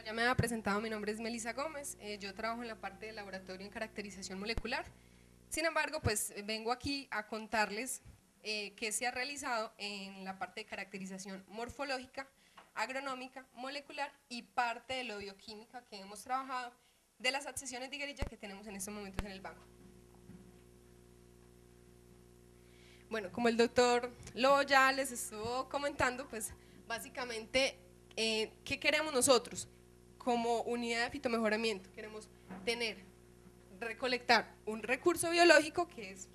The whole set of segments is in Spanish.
Ya me había presentado, mi nombre es Melissa Gómez, yo trabajo en la parte de laboratorio en caracterización molecular. Sin embargo, pues vengo aquí a contarles qué se ha realizado en la parte de caracterización morfológica, agronómica, molecular y parte de la bioquímica que hemos trabajado de las adcesiones de higuerilla que tenemos en estos momentos en el banco. Bueno, como el doctor Lobo ya les estuvo comentando, pues básicamente, ¿qué queremos nosotros? Como unidad de fitomejoramiento, queremos recolectar un recurso biológico que es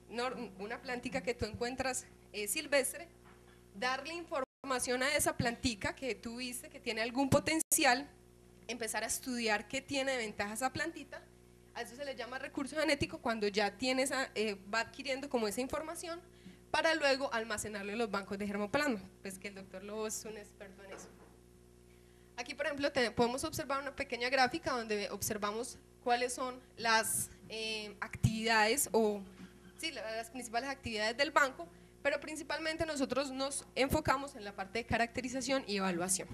una plantica que tú encuentras silvestre, darle información a esa plantica que tú viste que tiene algún potencial, empezar a estudiar qué tiene de ventaja esa plantita. A eso se le llama recurso genético cuando ya tienes va adquiriendo como esa información para luego almacenarlo en los bancos de germoplasma, pues que el doctor Lobo es un experto en eso. Aquí, por ejemplo, podemos observar una pequeña gráfica donde observamos cuáles son las actividades las principales actividades del banco, pero principalmente nosotros nos enfocamos en la parte de caracterización y evaluación.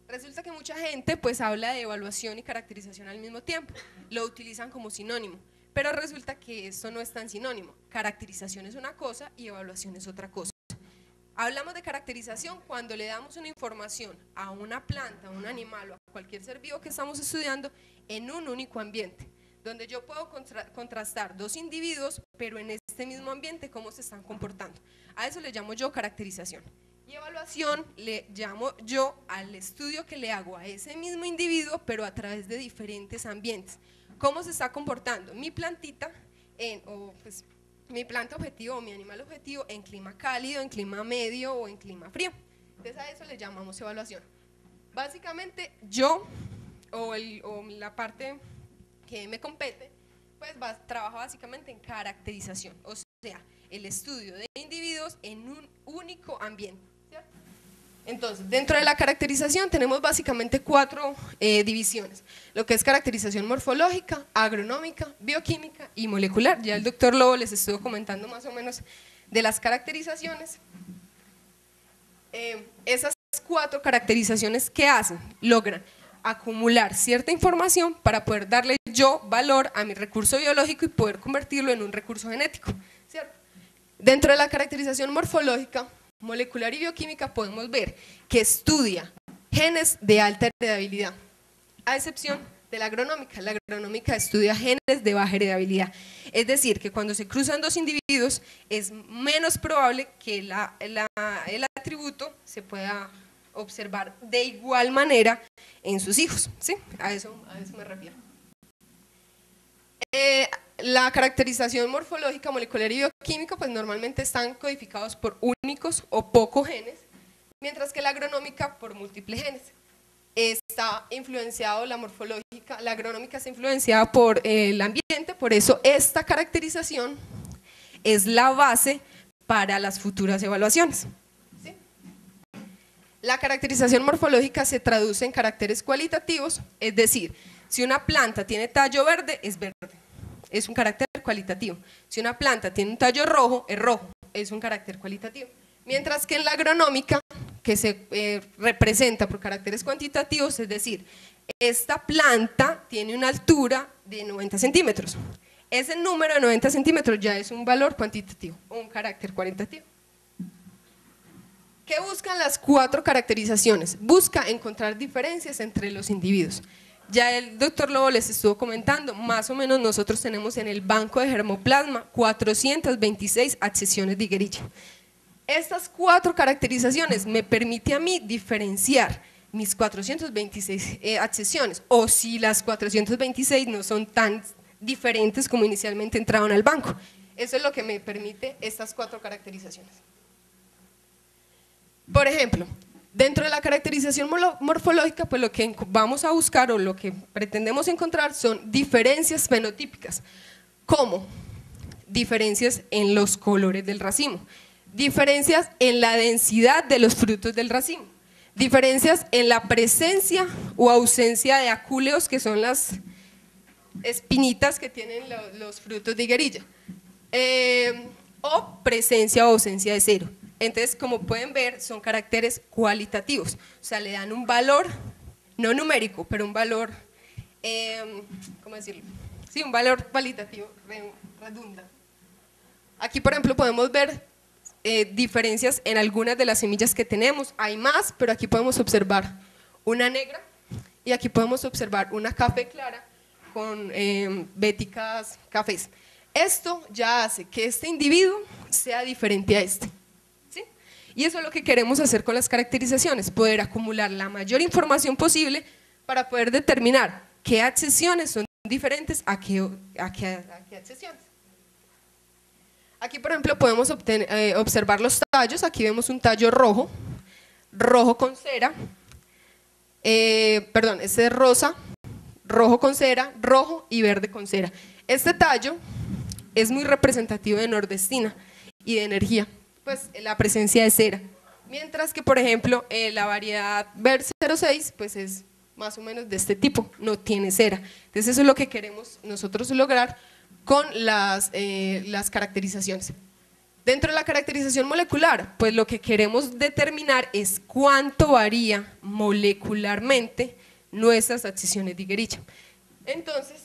Resulta que mucha gente pues habla de evaluación y caracterización al mismo tiempo, lo utilizan como sinónimo, pero resulta que esto no es tan sinónimo. Caracterización es una cosa y evaluación es otra cosa. Hablamos de caracterización cuando le damos una información a una planta, a un animal o a cualquier ser vivo que estamos estudiando en un único ambiente, donde yo puedo contrastar dos individuos, pero en este mismo ambiente cómo se están comportando. A eso le llamo yo caracterización. Y evaluación le llamo yo al estudio que le hago a ese mismo individuo, pero a través de diferentes ambientes. ¿Cómo se está comportando mi plantita mi planta objetivo o mi animal objetivo en clima cálido, en clima medio o en clima frío? Entonces a eso le llamamos evaluación. Básicamente yo, o la parte que me compete, pues trabajo básicamente en caracterización, o sea, el estudio de individuos en un único ambiente, ¿cierto? Entonces, dentro de la caracterización tenemos básicamente 4 divisiones, lo que es caracterización morfológica, agronómica, bioquímica y molecular. Ya el doctor Lobo les estuvo comentando más o menos de las caracterizaciones. Esas 4 caracterizaciones, ¿qué hacen? Logran acumular cierta información para poder darle yo valor a mi recurso biológico y poder convertirlo en un recurso genético, ¿cierto? Dentro de la caracterización morfológica, molecular y bioquímica podemos ver que estudia genes de alta heredabilidad, a excepción de la agronómica. La agronómica estudia genes de baja heredabilidad, es decir, que cuando se cruzan dos individuos es menos probable que el atributo se pueda observar de igual manera en sus hijos, ¿sí? A eso me refiero. La caracterización morfológica, molecular y bioquímica pues normalmente están codificados por únicos o pocos genes, mientras que la agronómica por múltiples genes. Está influenciado la morfológica, la agronómica está influenciada por el ambiente, por eso esta caracterización es la base para las futuras evaluaciones, ¿sí? La caracterización morfológica se traduce en caracteres cualitativos, es decir, si una planta tiene tallo verde, es verde, es un carácter cualitativo. Si una planta tiene un tallo rojo, es rojo, es un carácter cualitativo. Mientras que en la agronómica, que se representa por caracteres cuantitativos, es decir, esta planta tiene una altura de 90 centímetros. Ese número de 90 centímetros ya es un valor cuantitativo, un carácter cualitativo. ¿Qué buscan las 4 caracterizaciones? Busca encontrar diferencias entre los individuos. Ya el doctor Lobo les estuvo comentando, más o menos nosotros tenemos en el banco de germoplasma 426 adcesiones de higuerilla. Estas 4 caracterizaciones me permiten a mí diferenciar mis 426 adcesiones, o si las 426 no son tan diferentes como inicialmente entraban al banco. Eso es lo que me permite estas 4 caracterizaciones. Por ejemplo, dentro de la caracterización morfológica, pues lo que vamos a buscar o lo que pretendemos encontrar son diferencias fenotípicas, como diferencias en los colores del racimo, diferencias en la densidad de los frutos del racimo, diferencias en la presencia o ausencia de acúleos, que son las espinitas que tienen los frutos de higuerilla, o presencia o ausencia de cero. Entonces, como pueden ver, son caracteres cualitativos, o sea, le dan un valor no numérico, pero un valor, ¿cómo decirlo? Sí, un valor cualitativo, redunda. Aquí, por ejemplo, podemos ver diferencias en algunas de las semillas que tenemos. Hay más, pero aquí podemos observar una negra y aquí podemos observar una café clara con béticas cafés. Esto ya hace que este individuo sea diferente a este, ¿sí? Y eso es lo que queremos hacer con las caracterizaciones, poder acumular la mayor información posible para poder determinar qué accesiones son diferentes a qué accesiones. Aquí, por ejemplo, podemos observar los tallos. Aquí vemos un tallo rojo, rojo con cera, perdón, este es rosa, rojo con cera, rojo y verde con cera. Este tallo es muy representativo de nordestina y de energía, pues la presencia de cera. Mientras que, por ejemplo, la variedad Ver 06 pues es más o menos de este tipo, no tiene cera. Entonces eso es lo que queremos nosotros lograr con las caracterizaciones. Dentro de la caracterización molecular, pues lo que queremos determinar es cuánto varía molecularmente nuestras adhesiones de Iguerich. Entonces,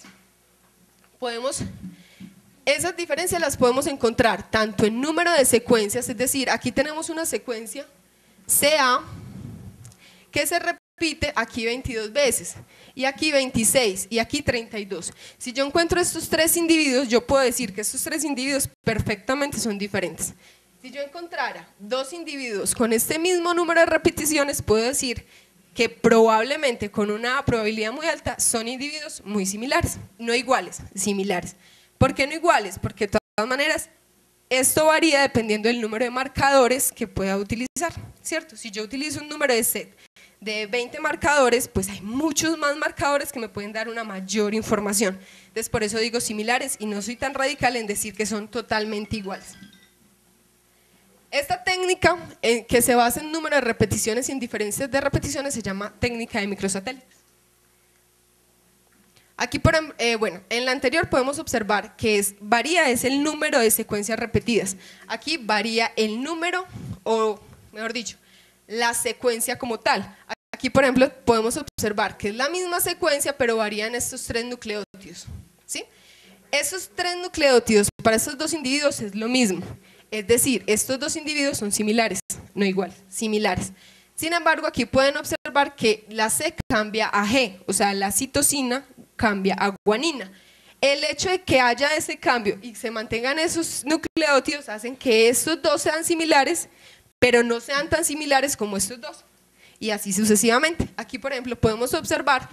esas diferencias las podemos encontrar tanto en número de secuencias, es decir, aquí tenemos una secuencia CA que se repite aquí 22 veces, y aquí 26, y aquí 32. Si yo encuentro estos tres individuos, yo puedo decir que estos tres individuos perfectamente son diferentes. Si yo encontrara dos individuos con este mismo número de repeticiones, puedo decir que probablemente con una probabilidad muy alta son individuos muy similares, no iguales, similares. ¿Por qué no iguales? Porque de todas maneras esto varía dependiendo del número de marcadores que pueda utilizar, ¿cierto? Si yo utilizo un número de set de 20 marcadores, pues hay muchos más marcadores que me pueden dar una mayor información. Entonces por eso digo similares y no soy tan radical en decir que son totalmente iguales. Esta técnica que se basa en número de repeticiones y en diferencias de repeticiones se llama técnica de microsatélites. Aquí, bueno, en la anterior podemos observar que varía es el número de secuencias repetidas. Aquí varía el número, o mejor dicho, la secuencia como tal. Aquí, por ejemplo, podemos observar que es la misma secuencia, pero varían estos tres nucleótidos, ¿sí? Esos tres nucleótidos para estos dos individuos es lo mismo. Es decir, estos dos individuos son similares, no iguales, similares. Sin embargo, aquí pueden observar que la C cambia a G, o sea, la citosina cambia a guanina. El hecho de que haya ese cambio y se mantengan esos nucleótidos hacen que estos dos sean similares, pero no sean tan similares como estos dos. Y así sucesivamente. Aquí, por ejemplo, podemos observar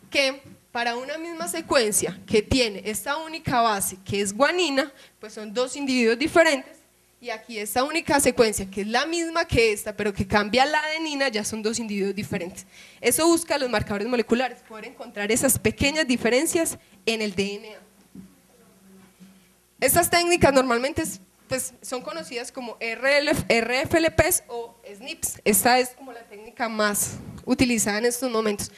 que para una misma secuencia que tiene esta única base, que es guanina, pues son dos individuos diferentes. Y aquí esta única secuencia, que es la misma que esta, pero que cambia la adenina, ya son dos individuos diferentes. Eso busca los marcadores moleculares, poder encontrar esas pequeñas diferencias en el DNA. Estas técnicas normalmente pues, son conocidas como RFLPs o SNPs. Esta es como la técnica más utilizada en estos momentos.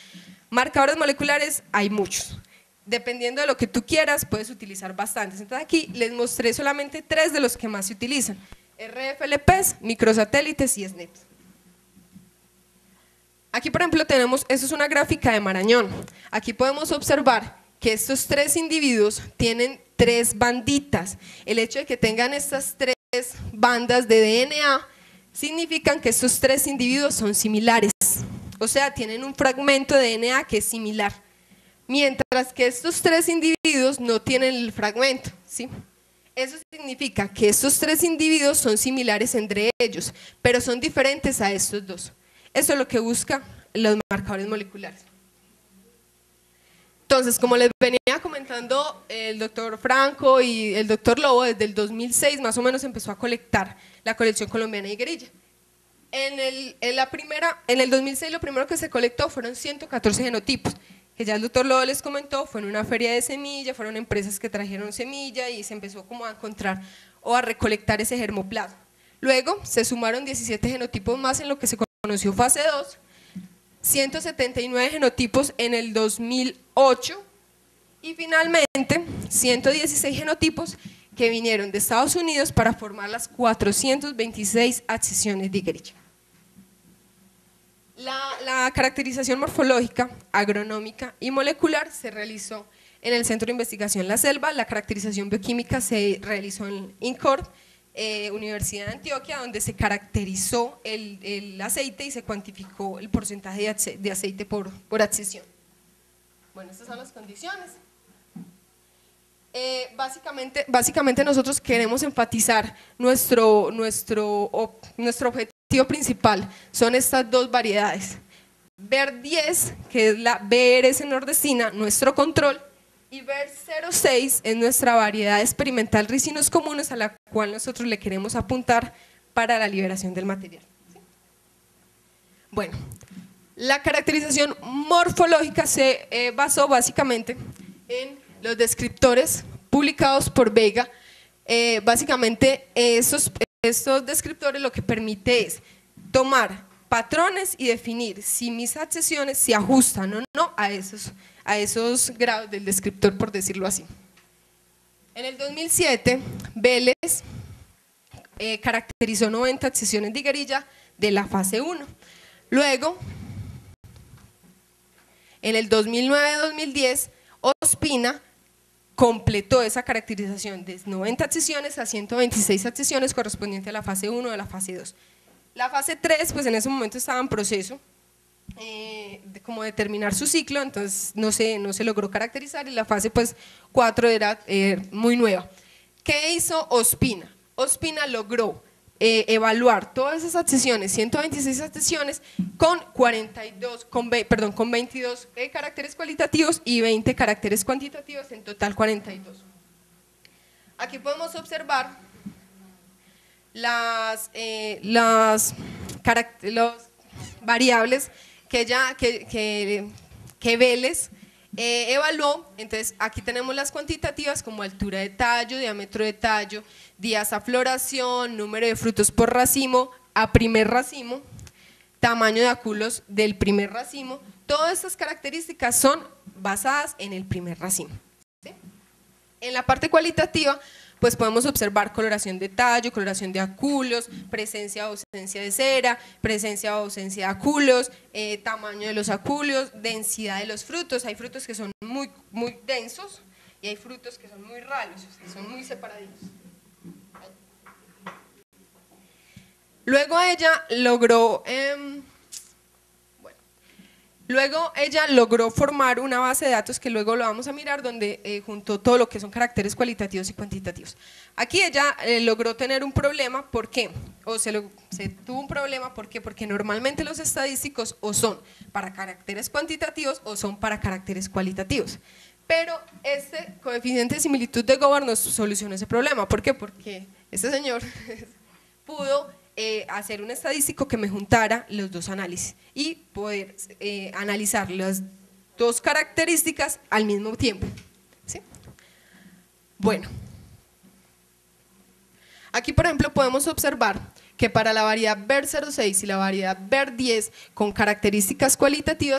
Marcadores moleculares hay muchos. Dependiendo de lo que tú quieras, puedes utilizar bastantes. Entonces aquí les mostré solamente 3 de los que más se utilizan: RFLPs, microsatélites y SNPs. Aquí, por ejemplo, tenemos, esto es una gráfica de Marañón. Aquí podemos observar que estos 3 individuos tienen 3 banditas. El hecho de que tengan estas 3 bandas de DNA significan que estos 3 individuos son similares. O sea, tienen un fragmento de DNA que es similar. Mientras que estos 3 individuos no tienen el fragmento, ¿sí? Eso significa que estos 3 individuos son similares entre ellos, pero son diferentes a estos dos. Eso es lo que buscan los marcadores moleculares. Entonces, como les venía comentando el doctor Franco y el doctor Lobo, desde el 2006 más o menos empezó a colectar la colección colombiana de Iguerilla. En el 2006 lo primero que se colectó fueron 114 genotipos, que ya el doctor Lobo les comentó, fue en una feria de semilla, fueron empresas que trajeron semilla y se empezó como a encontrar o a recolectar ese germoplasma. Luego se sumaron 17 genotipos más en lo que se conoció fase 2, 179 genotipos en el 2008 y finalmente 116 genotipos que vinieron de Estados Unidos para formar las 426 adhesiones de Iguerich. La caracterización morfológica, agronómica y molecular se realizó en el Centro de Investigación La Selva. La caracterización bioquímica se realizó en INCOR, Universidad de Antioquia, donde se caracterizó el aceite y se cuantificó el porcentaje de aceite por adcesión. Bueno, estas son las condiciones. Básicamente nosotros queremos enfatizar nuestro objetivo principal, son estas dos variedades. BER10, que es la BRS nordestina, nuestro control, y BER06 es nuestra variedad experimental Ricinus comunes a la cual nosotros le queremos apuntar para la liberación del material. ¿Sí? Bueno, la caracterización morfológica se basó básicamente en los descriptores publicados por Vega. Básicamente estos descriptores lo que permite es tomar patrones y definir si mis adcesiones se ajustan o no a esos grados del descriptor, por decirlo así. En el 2007, Vélez caracterizó 90 adcesiones de higuerilla de la fase 1. Luego, en el 2009-2010, Ospina completó esa caracterización de 90 adcesiones a 126 adcesiones correspondiente a la fase 1 de la fase 2. La fase 3, pues en ese momento estaba en proceso como de terminar su ciclo, entonces no se logró caracterizar, y la fase pues 4 era muy nueva. ¿Qué hizo Ospina? Ospina logró evaluar todas esas adcesiones, 126 adcesiones, con 22 caracteres cualitativos y 20 caracteres cuantitativos, en total 42. Aquí podemos observar las variables que Vélez evaluó. Entonces aquí tenemos las cuantitativas como altura de tallo, diámetro de tallo, días a floración, número de frutos por racimo a primer racimo, tamaño de áculos del primer racimo. Todas estas características son basadas en el primer racimo. ¿Sí? En la parte cualitativa pues podemos observar coloración de tallo, coloración de áculos, presencia o ausencia de cera, presencia o ausencia de áculos, tamaño de los áculos, densidad de los frutos. Hay frutos que son muy densos y hay frutos que son muy ralos, o sea, son muy separaditos. Luego ella logró formar una base de datos que luego lo vamos a mirar, donde juntó todo lo que son caracteres cualitativos y cuantitativos. Aquí ella logró tener un problema. ¿Por qué? Se tuvo un problema, ¿por qué? Porque normalmente los estadísticos o son para caracteres cuantitativos o son para caracteres cualitativos. Pero este coeficiente de similitud de Gobar nos solucionó ese problema. ¿Por qué? Porque este señor pudo hacer un estadístico que me juntara los dos análisis y poder analizar las dos características al mismo tiempo. ¿Sí? Bueno, aquí por ejemplo podemos observar que para la variedad BER06 y la variedad BER10 con características cualitativas